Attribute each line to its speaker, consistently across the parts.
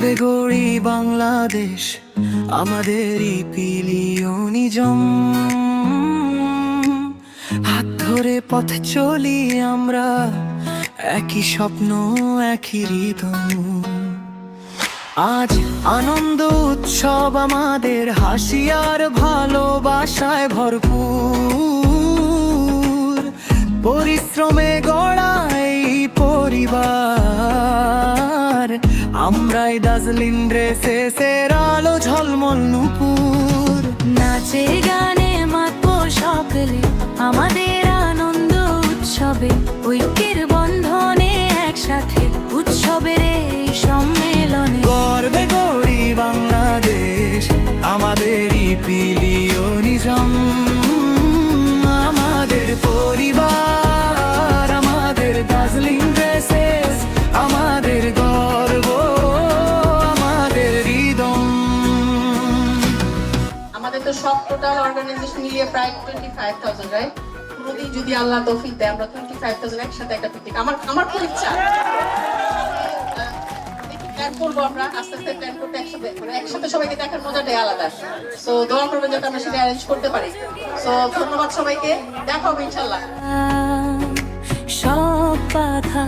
Speaker 1: গর্বে গড়ি বাংলাদেশ, আমাদেরই পিলিয় নিজম। হাত ধরে পথ চলি আমরা, একই স্বপ্ন একই হৃদয়। আজ আনন্দ উৎসব আমাদের, হাসি আর ভালোবাসায় ভরপুর। পরিশ্রমে গড়া এই পরিবার, আমরাই দার্জিলিং ড্রেসের আলো ঝলমল নূপুর।
Speaker 2: নাচে গানে মাতবো সকলে, আমাদের আনন্দ উৎসবে। ঐক্যের বন্ধনে একসাথে, উৎসবের এই সম্মেলনে।
Speaker 1: গর্বে গড়ি বাংলাদেশ, আমাদেরই পিলিয় নিজম। আমাদের পরিবার, আমাদের দার্জিলিং ড্রেসেস, আমাদের গর্ব, আমাদের হৃদয়।
Speaker 3: আমাদের তো সব টোটাল অর্গানাইজেশন মিলিয়ে প্রায় 25,000, রাইট? কোনোদিন যদি আল্লাহ তৌফিক দেয়, আমরা 25,000 একসাথে একটা পিকনিক, আমার খুব ইচ্ছা। প্ল্যান করবো আমরা, আস্তে আস্তে প্ল্যান করতে একসাথে, মানে একসাথে সবাইকে দেখার মজাটাই আলাদা। সো দোয়া করবেন যাতে আমরা সেটা অ্যারেঞ্জ করতে পারি। সো ধন্যবাদ সবাইকে, দেখা হবে ইনশাল্লাহ।
Speaker 2: সব বাধা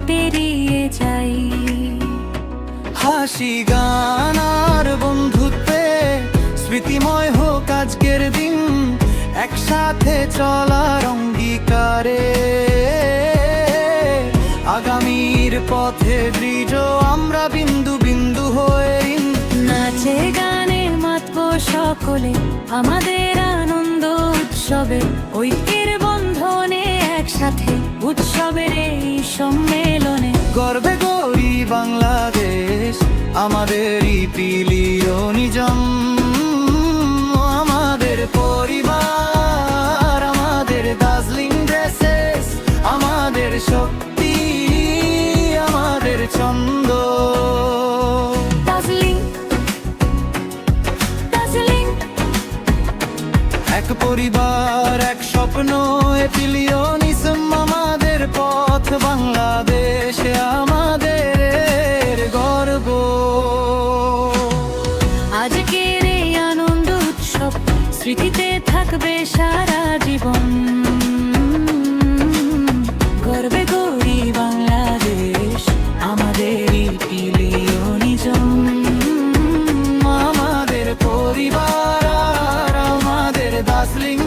Speaker 2: পেরিয়ে যাই,
Speaker 1: হাসি গান আর বন্ধুত্বে স্মৃতিময় হোক আজকের দিন। একসাথে চলার অঙ্গীকারে, আগামীর পথে দৃঢ় আমরা বিন্দু বিন্দু হয়ে।
Speaker 2: নাচে গানে মাতবো সকলে, আমাদের আনন্দ উৎসবে। ঐক্যের বন্ধনে একসাথে, উৎসবের এই সম্মেলনে।
Speaker 1: গর্বে গড়ি বাংলাদেশ, আমাদেরই পিলিয় নিজম। আমাদের পরিবার, আমাদের দার্জিলিং ড্রেসেস, আমাদের শক্তি, আমাদের ছন্দ।
Speaker 2: দার্জিলিং, দার্জিলিং।
Speaker 1: এক পরিবার, এক স্বপ্ন, এ পিলিয় নিজম। আমাদের পথ বাংলাদেশ, আমাদের গর্ব।
Speaker 2: আজকের এই আনন্দ উৎসব স্মৃতিতে থাকবে সারা জীবন। গর্বে গড়ি বাংলাদেশ, আমাদেরই পিলিয় নিজম।
Speaker 1: আমাদের পরিবার, আমাদের দার্জিলিং